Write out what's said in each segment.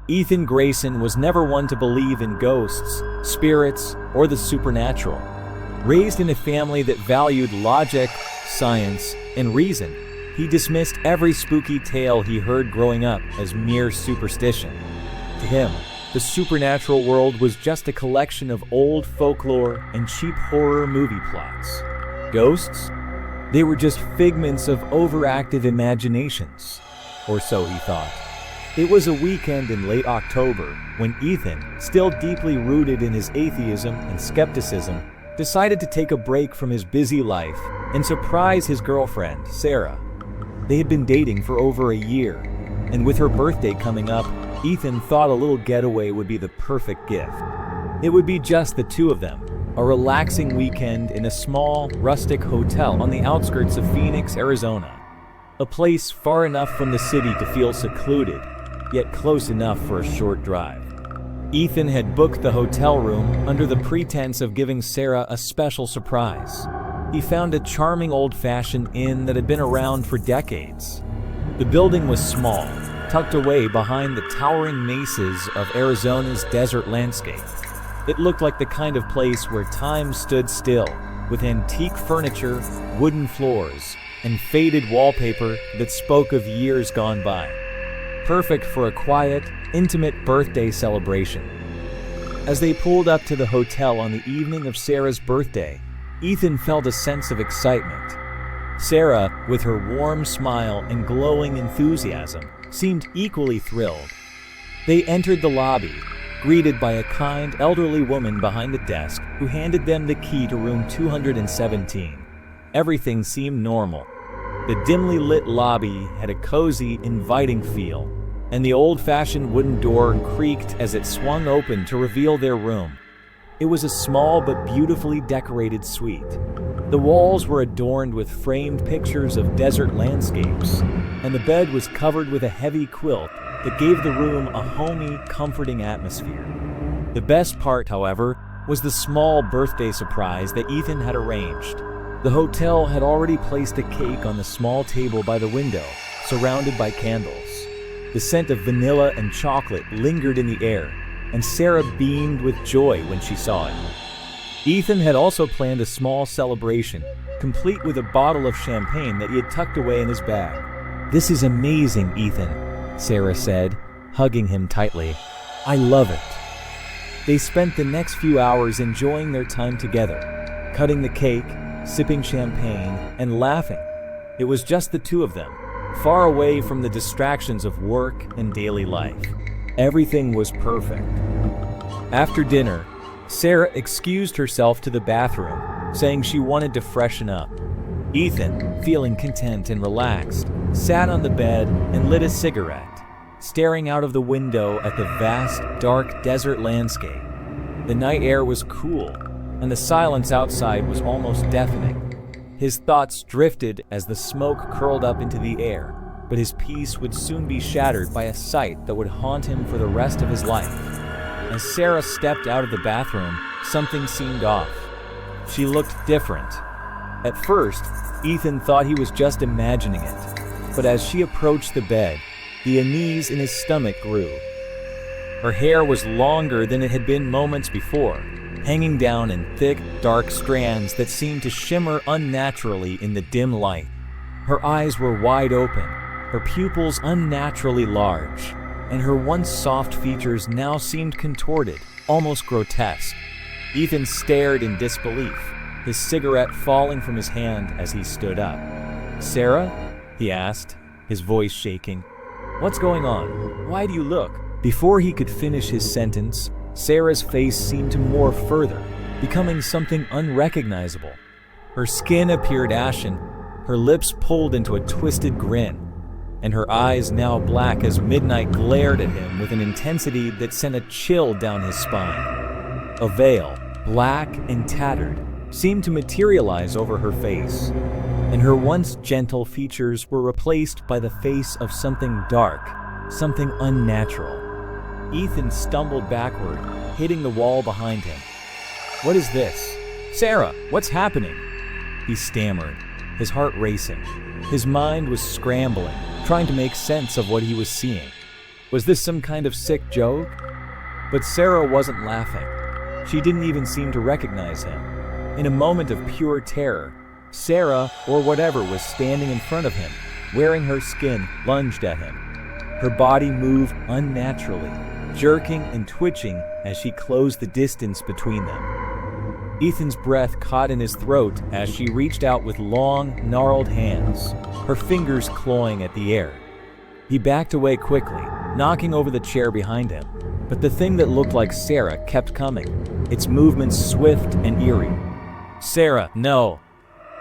Ethan Grayson was never one to believe in ghosts, spirits, or the supernatural. Raised in a family that valued logic, science, and reason, he dismissed every spooky tale he heard growing up as mere superstition. To him, the supernatural world was just a collection of old folklore and cheap horror movie plots. Ghosts? They were just figments of overactive imaginations. Or so he thought. It was a weekend in late October when Ethan, still deeply rooted in his atheism and skepticism, decided to take a break from his busy life and surprise his girlfriend, Sarah. They had been dating for over a year, and with her birthday coming up, Ethan thought a little getaway would be the perfect gift. It would be just the two of them, a relaxing weekend in a small, rustic hotel on the outskirts of Phoenix, Arizona. A place far enough from the city to feel secluded, yet close enough for a short drive. Ethan had booked the hotel room under the pretense of giving Sarah a special surprise. He found a charming old-fashioned inn that had been around for decades. The building was small, tucked away behind the towering mesas of Arizona's desert landscape. It looked like the kind of place where time stood still, with antique furniture, wooden floors, and faded wallpaper that spoke of years gone by. Perfect for a quiet, intimate birthday celebration. As they pulled up to the hotel on the evening of Sarah's birthday, Ethan felt a sense of excitement. Sarah, with her warm smile and glowing enthusiasm, seemed equally thrilled. They entered the lobby, greeted by a kind, elderly woman behind the desk who handed them the key to room 217. Everything seemed normal. The dimly lit lobby had a cozy, inviting feel, and the old-fashioned wooden door creaked as it swung open to reveal their room. It was a small but beautifully decorated suite. The walls were adorned with framed pictures of desert landscapes, and the bed was covered with a heavy quilt that gave the room a homey, comforting atmosphere. The best part, however, was the small birthday surprise that Ethan had arranged. The hotel had already placed a cake on the small table by the window, surrounded by candles. The scent of vanilla and chocolate lingered in the air, and Sarah beamed with joy when she saw it. Ethan had also planned a small celebration, complete with a bottle of champagne that he had tucked away in his bag. "This is amazing, Ethan," Sarah said, hugging him tightly. "I love it." They spent the next few hours enjoying their time together, cutting the cake, sipping champagne, and laughing. It was just the two of them, far away from the distractions of work and daily life. Everything was perfect. After dinner, Sarah excused herself to the bathroom, saying she wanted to freshen up. Ethan, feeling content and relaxed, sat on the bed and lit a cigarette, staring out of the window at the vast, dark desert landscape. The night air was cool, and the silence outside was almost deafening. His thoughts drifted as the smoke curled up into the air, but his peace would soon be shattered by a sight that would haunt him for the rest of his life. As Sarah stepped out of the bathroom, something seemed off. She looked different. At first, Ethan thought he was just imagining it, but as she approached the bed, the unease in his stomach grew. Her hair was longer than it had been moments before, hanging down in thick, dark strands that seemed to shimmer unnaturally in the dim light. Her eyes were wide open, her pupils unnaturally large, and her once soft features now seemed contorted, almost grotesque. Ethan stared in disbelief, his cigarette falling from his hand as he stood up. "Sarah?" he asked, his voice shaking. "What's going on? Why do you look?" Before he could finish his sentence, Sarah's face seemed to morph further, becoming something unrecognizable. Her skin appeared ashen, her lips pulled into a twisted grin, and her eyes, now black as midnight, glared at him with an intensity that sent a chill down his spine. A veil, black and tattered, seemed to materialize over her face, and her once gentle features were replaced by the face of something dark, something unnatural. Ethan stumbled backward, hitting the wall behind him. "What is this? Sarah, what's happening?" he stammered, his heart racing. His mind was scrambling, trying to make sense of what he was seeing. Was this some kind of sick joke? But Sarah wasn't laughing. She didn't even seem to recognize him. In a moment of pure terror, Sarah, or whatever, was standing in front of him, wearing her skin, lunged at him. Her body moved unnaturally, jerking and twitching as she closed the distance between them. Ethan's breath caught in his throat as she reached out with long, gnarled hands, her fingers clawing at the air. He backed away quickly, knocking over the chair behind him. But the thing that looked like Sarah kept coming, its movements swift and eerie. "Sarah, no!"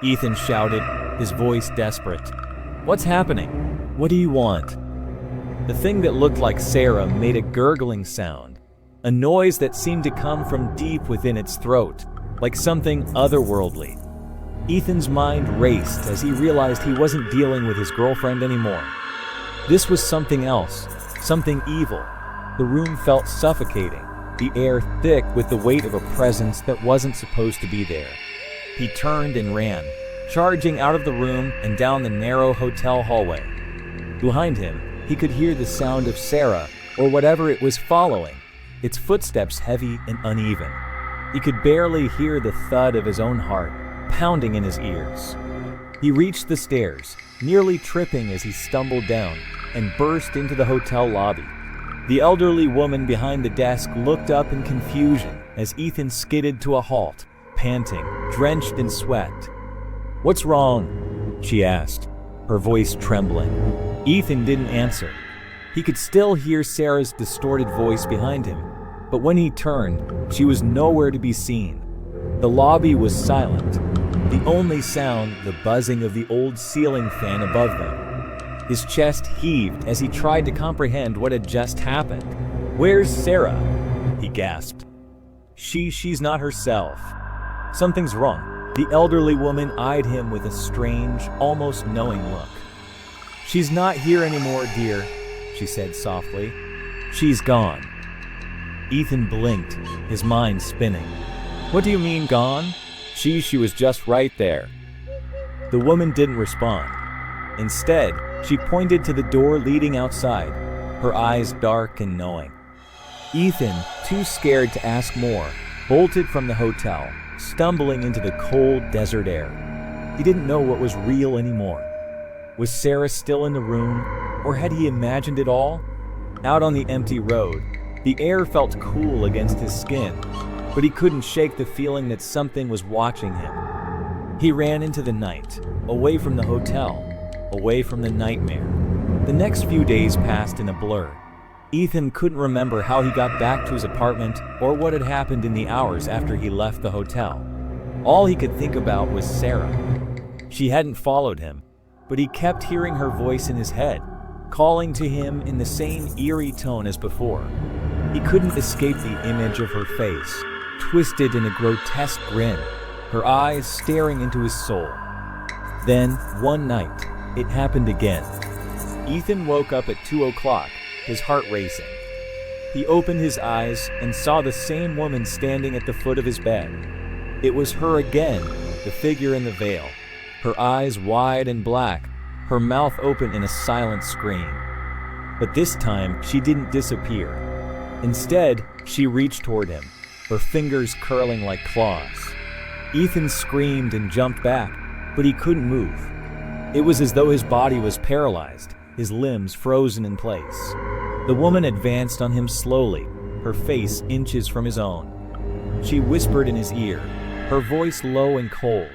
Ethan shouted, his voice desperate. "What's happening? What do you want?" The thing that looked like Sarah made a gurgling sound, a noise that seemed to come from deep within its throat, like something otherworldly. Ethan's mind raced as he realized he wasn't dealing with his girlfriend anymore. This was something else, something evil. The room felt suffocating, the air thick with the weight of a presence that wasn't supposed to be there. He turned and ran, charging out of the room and down the narrow hotel hallway. Behind him, he could hear the sound of Sarah, or whatever it was following, its footsteps heavy and uneven. He could barely hear the thud of his own heart, pounding in his ears. He reached the stairs, nearly tripping as he stumbled down, and burst into the hotel lobby. The elderly woman behind the desk looked up in confusion as Ethan skidded to a halt, panting, drenched in sweat. "What's wrong?" she asked, her voice trembling. Ethan didn't answer. He could still hear Sarah's distorted voice behind him, but when he turned, she was nowhere to be seen. The lobby was silent, the only sound the buzzing of the old ceiling fan above them. His chest heaved as he tried to comprehend what had just happened. "Where's Sarah?" he gasped. She's not herself. Something's wrong. The elderly woman eyed him with a strange, almost knowing look. "She's not here anymore, dear," she said softly. "She's gone." Ethan blinked, his mind spinning. "What do you mean, gone? She was just right there." The woman didn't respond. Instead, she pointed to the door leading outside, her eyes dark and knowing. Ethan, too scared to ask more, bolted from the hotel, stumbling into the cold desert air. He didn't know what was real anymore. Was Sarah still in the room, or had he imagined it all? Out on the empty road, the air felt cool against his skin, but he couldn't shake the feeling that something was watching him. He ran into the night, away from the hotel, away from the nightmare. The next few days passed in a blur. Ethan couldn't remember how he got back to his apartment or what had happened in the hours after he left the hotel. All he could think about was Sarah. She hadn't followed him, but he kept hearing her voice in his head, calling to him in the same eerie tone as before. He couldn't escape the image of her face, twisted in a grotesque grin, her eyes staring into his soul. Then, one night, it happened again. Ethan woke up at 2 o'clock, his heart racing. He opened his eyes and saw the same woman standing at the foot of his bed. It was her again, the figure in the veil, her eyes wide and black, her mouth open in a silent scream. But this time, she didn't disappear. Instead, she reached toward him, her fingers curling like claws. Ethan screamed and jumped back, but he couldn't move. It was as though his body was paralyzed, his limbs frozen in place. The woman advanced on him slowly, her face inches from his own. She whispered in his ear, her voice low and cold.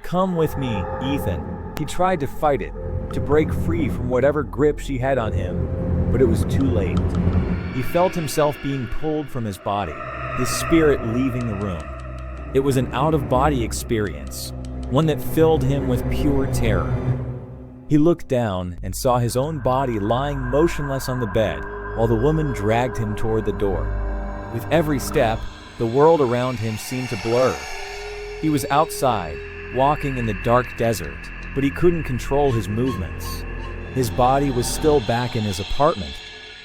"Come with me, Ethan." He tried to fight it, to break free from whatever grip she had on him, but it was too late. He felt himself being pulled from his body, his spirit leaving the room. It was an out-of-body experience, one that filled him with pure terror. He looked down and saw his own body lying motionless on the bed while the woman dragged him toward the door. With every step, the world around him seemed to blur. He was outside, walking in the dark desert, but he couldn't control his movements. His body was still back in his apartment,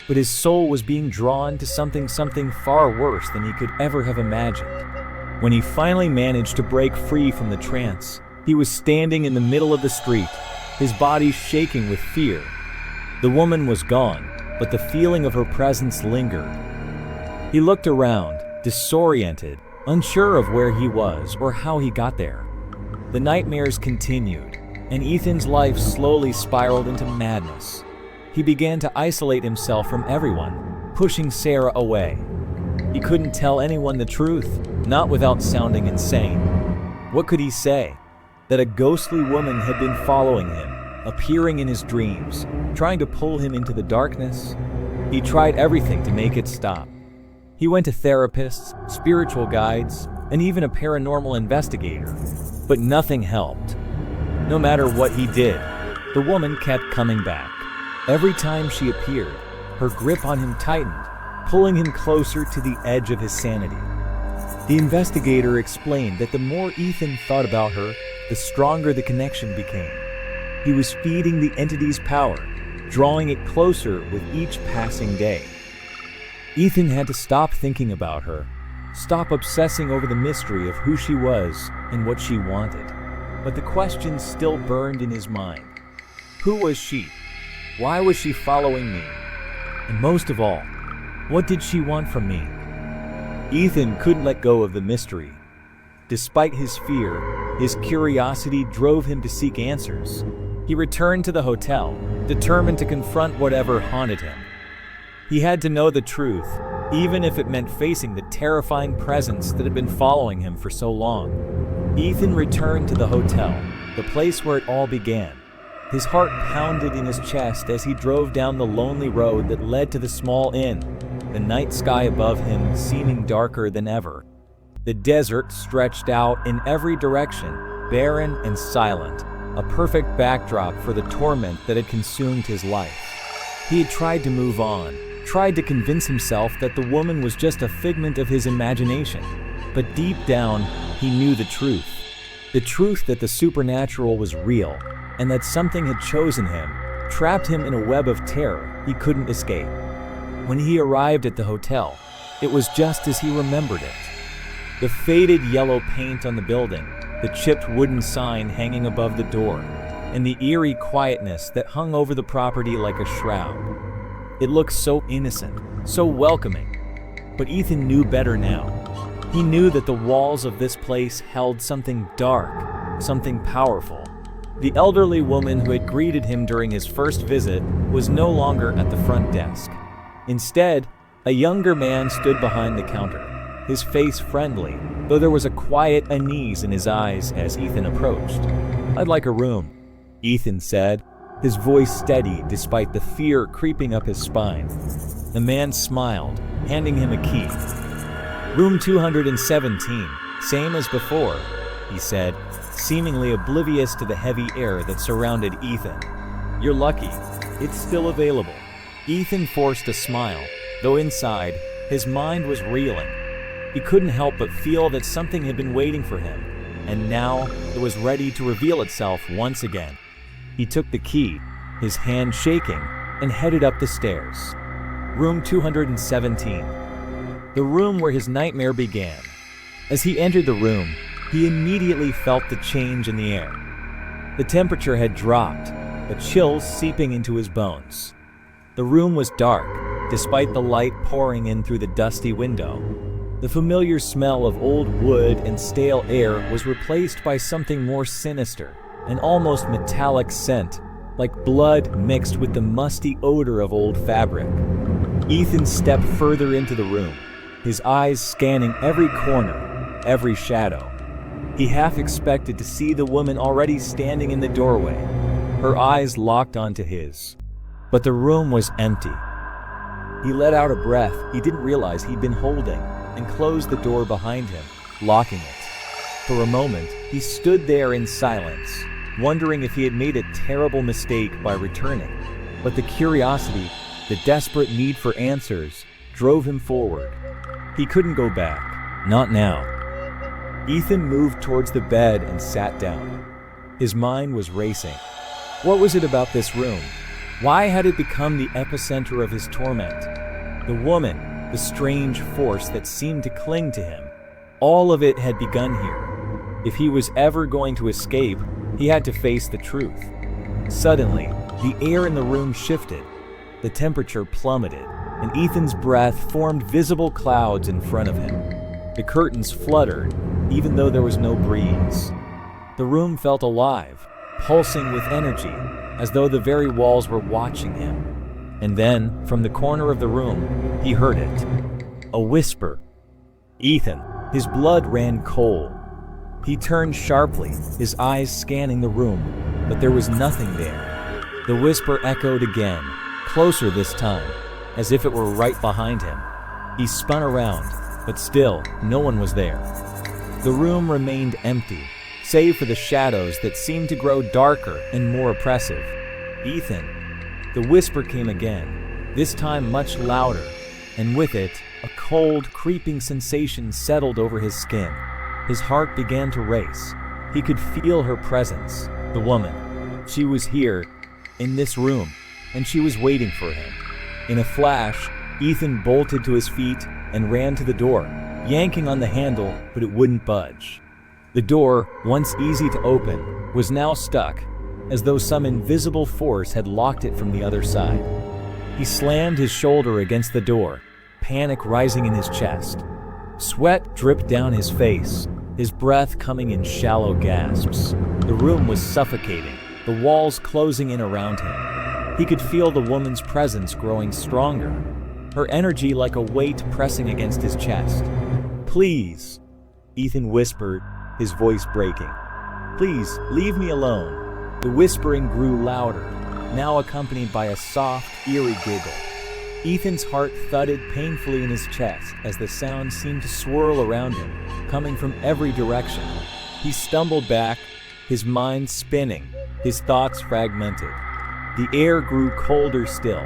but his soul was being drawn to something far worse than he could ever have imagined. When he finally managed to break free from the trance, he was standing in the middle of the street, his body shaking with fear. The woman was gone, but the feeling of her presence lingered. He looked around, disoriented, unsure of where he was or how he got there. The nightmares continued, and Ethan's life slowly spiraled into madness. He began to isolate himself from everyone, pushing Sarah away. He couldn't tell anyone the truth, not without sounding insane. What could he say? That a ghostly woman had been following him, appearing in his dreams, trying to pull him into the darkness? He tried everything to make it stop. He went to therapists, spiritual guides, and even a paranormal investigator, but nothing helped. No matter what he did, the woman kept coming back. Every time she appeared, her grip on him tightened, pulling him closer to the edge of his sanity. The investigator explained that the more Ethan thought about her, the stronger the connection became. He was feeding the entity's power, drawing it closer with each passing day. Ethan had to stop thinking about her, stop obsessing over the mystery of who she was and what she wanted. But the question still burned in his mind. Who was she? Why was she following me? And most of all, what did she want from me? Ethan couldn't let go of the mystery. Despite his fear, his curiosity drove him to seek answers. He returned to the hotel, determined to confront whatever haunted him. He had to know the truth, even if it meant facing the terrifying presence that had been following him for so long. Ethan returned to the hotel, the place where it all began. His heart pounded in his chest as he drove down the lonely road that led to the small inn, the night sky above him seeming darker than ever. The desert stretched out in every direction, barren and silent, a perfect backdrop for the torment that had consumed his life. He had tried to move on, tried to convince himself that the woman was just a figment of his imagination, but deep down, he knew the truth. The truth that the supernatural was real, and that something had chosen him, trapped him in a web of terror he couldn't escape. When he arrived at the hotel, it was just as he remembered it. The faded yellow paint on the building, the chipped wooden sign hanging above the door, and the eerie quietness that hung over the property like a shroud. It looked so innocent, so welcoming. But Ethan knew better now. He knew that the walls of this place held something dark, something powerful. The elderly woman who had greeted him during his first visit was no longer at the front desk. Instead, a younger man stood behind the counter, his face friendly, though there was a quiet unease in his eyes as Ethan approached. "I'd like a room," Ethan said, his voice steady despite the fear creeping up his spine. The man smiled, handing him a key. "Room 217, same as before," he said, seemingly oblivious to the heavy air that surrounded Ethan. "You're lucky. It's still available." Ethan forced a smile, though inside, his mind was reeling. He couldn't help but feel that something had been waiting for him, and now it was ready to reveal itself once again. He took the key, his hand shaking, and headed up the stairs. Room 217. The room where his nightmare began. As he entered the room, he immediately felt the change in the air. The temperature had dropped, a chill seeping into his bones. The room was dark, despite the light pouring in through the dusty window. The familiar smell of old wood and stale air was replaced by something more sinister, an almost metallic scent, like blood mixed with the musty odor of old fabric. Ethan stepped further into the room, his eyes scanning every corner, every shadow. He half expected to see the woman already standing in the doorway, her eyes locked onto his. But the room was empty. He let out a breath he didn't realize he'd been holding and closed the door behind him, locking it. For a moment, he stood there in silence, wondering if he had made a terrible mistake by returning. But the curiosity, the desperate need for answers, drove him forward. He couldn't go back, not now. Ethan moved towards the bed and sat down. His mind was racing. What was it about this room? Why had it become the epicenter of his torment? The woman, the strange force that seemed to cling to him. All of it had begun here. If he was ever going to escape, he had to face the truth. Suddenly, the air in the room shifted. The temperature plummeted, and Ethan's breath formed visible clouds in front of him. The curtains fluttered, even though there was no breeze. The room felt alive, pulsing with energy, as though the very walls were watching him. And then, from the corner of the room, he heard it. A whisper. Ethan, his blood ran cold. He turned sharply, his eyes scanning the room, but there was nothing there. The whisper echoed again, closer this time, as if it were right behind him. He spun around, but still, no one was there. The room remained empty, save for the shadows that seemed to grow darker and more oppressive. Ethan. The whisper came again, this time much louder, and with it, a cold, creeping sensation settled over his skin. His heart began to race. He could feel her presence, the woman. She was here, in this room, and she was waiting for him. In a flash, Ethan bolted to his feet and ran to the door, yanking on the handle, but it wouldn't budge. The door, once easy to open, was now stuck, as though some invisible force had locked it from the other side. He slammed his shoulder against the door, panic rising in his chest. Sweat dripped down his face, his breath coming in shallow gasps. The room was suffocating, the walls closing in around him. He could feel the woman's presence growing stronger, her energy like a weight pressing against his chest. "Please," Ethan whispered, his voice breaking. "Please, leave me alone." The whispering grew louder, now accompanied by a soft, eerie giggle. Ethan's heart thudded painfully in his chest as the sound seemed to swirl around him, coming from every direction. He stumbled back, his mind spinning, his thoughts fragmented. The air grew colder still,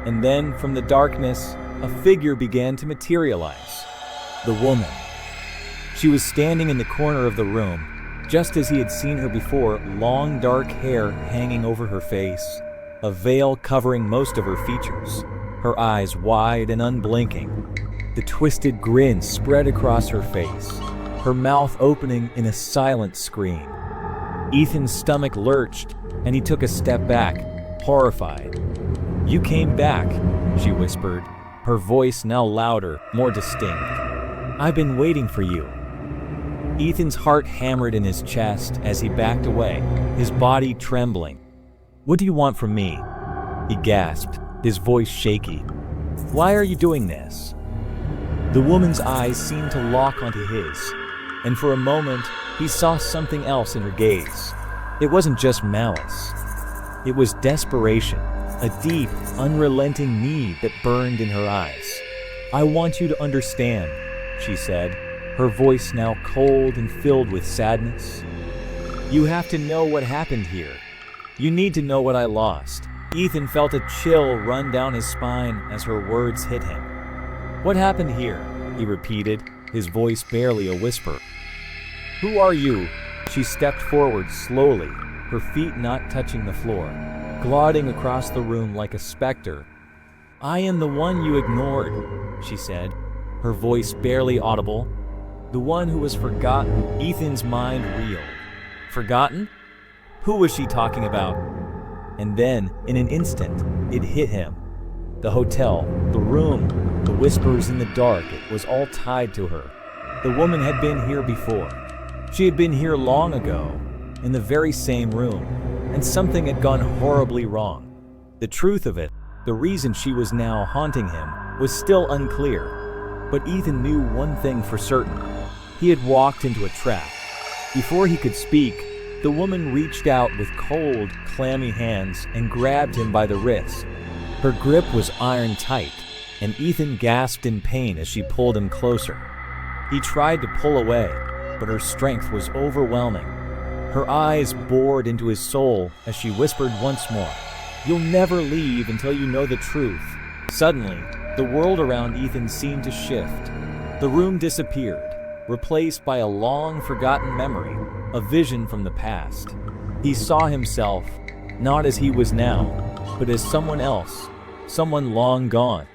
and then from the darkness, a figure began to materialize. The woman. She was standing in the corner of the room, just as he had seen her before, long dark hair hanging over her face, a veil covering most of her features, her eyes wide and unblinking. The twisted grin spread across her face, her mouth opening in a silent scream. Ethan's stomach lurched, and he took a step back, horrified. "You came back," she whispered, her voice now louder, more distinct. "I've been waiting for you." Ethan's heart hammered in his chest as he backed away, his body trembling. "What do you want from me?" he gasped, his voice shaky. "Why are you doing this?" The woman's eyes seemed to lock onto his, and for a moment, he saw something else in her gaze. It wasn't just malice. It was desperation, a deep, unrelenting need that burned in her eyes. "I want you to understand," she said, her voice now cold and filled with sadness. "You have to know what happened here. You need to know what I lost." Ethan felt a chill run down his spine as her words hit him. "What happened here?" he repeated, his voice barely a whisper. "Who are you?" She stepped forward slowly, her feet not touching the floor, gliding across the room like a specter. "I am the one you ignored," she said, her voice barely audible. "The one who was forgotten." Ethan's mind reeled. Forgotten? Who was she talking about? And then, in an instant, it hit him. The hotel, the room, the whispers in the dark, it was all tied to her. The woman had been here before. She had been here long ago, in the very same room, and something had gone horribly wrong. The truth of it, the reason she was now haunting him, was still unclear. But Ethan knew one thing for certain. He had walked into a trap. Before he could speak, the woman reached out with cold, clammy hands and grabbed him by the wrist. Her grip was iron tight, and Ethan gasped in pain as she pulled him closer. He tried to pull away, but her strength was overwhelming. Her eyes bored into his soul as she whispered once more, "You'll never leave until you know the truth." Suddenly, the world around Ethan seemed to shift. The room disappeared, replaced by a long-forgotten memory, a vision from the past. He saw himself, not as he was now, but as someone else, someone long gone.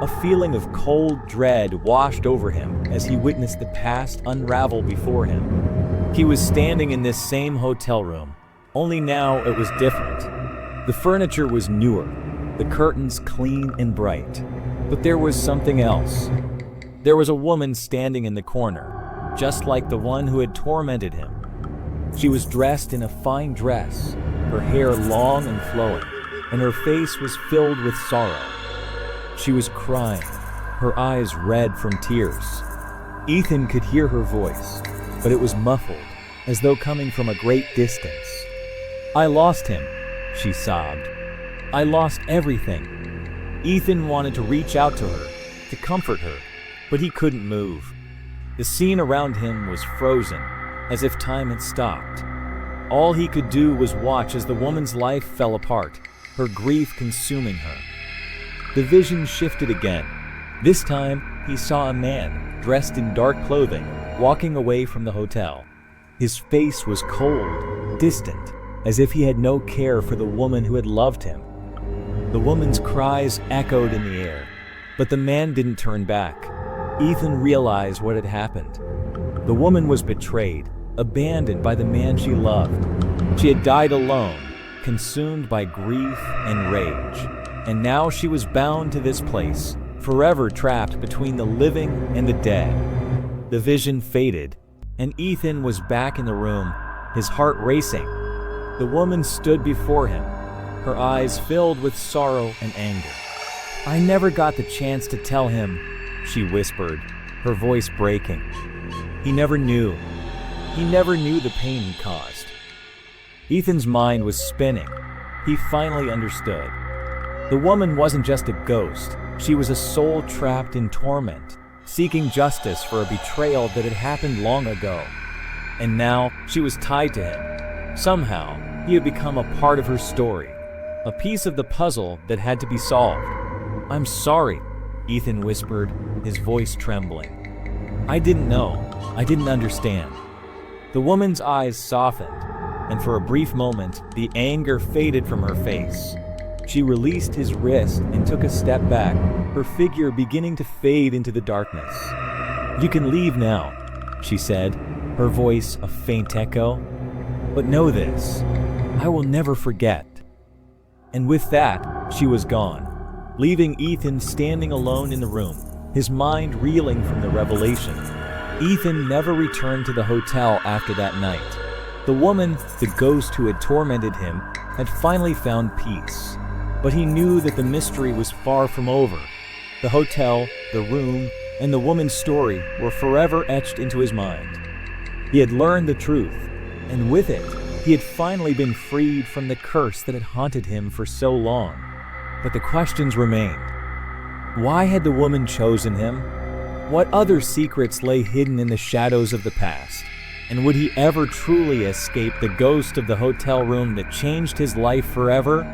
A feeling of cold dread washed over him as he witnessed the past unravel before him. He was standing in this same hotel room, only now it was different. The furniture was newer, the curtains clean and bright. But there was something else. There was a woman standing in the corner, just like the one who had tormented him. She was dressed in a fine dress, her hair long and flowing, and her face was filled with sorrow. She was crying, her eyes red from tears. Ethan could hear her voice, but it was muffled, as though coming from a great distance. "I lost him," she sobbed. "I lost everything." Ethan wanted to reach out to her, to comfort her, but he couldn't move. The scene around him was frozen, as if time had stopped. All he could do was watch as the woman's life fell apart, her grief consuming her. The vision shifted again. This time, he saw a man, dressed in dark clothing, walking away from the hotel. His face was cold, distant, as if he had no care for the woman who had loved him. The woman's cries echoed in the air, but the man didn't turn back. Ethan realized what had happened. The woman was betrayed, abandoned by the man she loved. She had died alone, consumed by grief and rage. And now she was bound to this place, forever trapped between the living and the dead. The vision faded, and Ethan was back in the room, his heart racing. The woman stood before him, her eyes filled with sorrow and anger. "I never got the chance to tell him," she whispered, her voice breaking. He never knew the pain he caused." Ethan's mind was spinning. He finally understood. The woman wasn't just a ghost. She was a soul trapped in torment, seeking justice for a betrayal that had happened long ago. And now she was tied to him. Somehow, he had become a part of her story, a piece of the puzzle that had to be solved. "I'm sorry," Ethan whispered, his voice trembling. "I didn't know. I didn't understand." The woman's eyes softened, and for a brief moment, the anger faded from her face. She released his wrist and took a step back, her figure beginning to fade into the darkness. "You can leave now," she said, her voice a faint echo. "But know this, I will never forget." And with that, she was gone, leaving Ethan standing alone in the room, his mind reeling from the revelation. Ethan never returned to the hotel after that night. The woman, the ghost who had tormented him, had finally found peace. But he knew that the mystery was far from over. The hotel, the room, and the woman's story were forever etched into his mind. He had learned the truth, and with it, he had finally been freed from the curse that had haunted him for so long. But the questions remained. Why had the woman chosen him? What other secrets lay hidden in the shadows of the past? And would he ever truly escape the ghost of the hotel room that changed his life forever?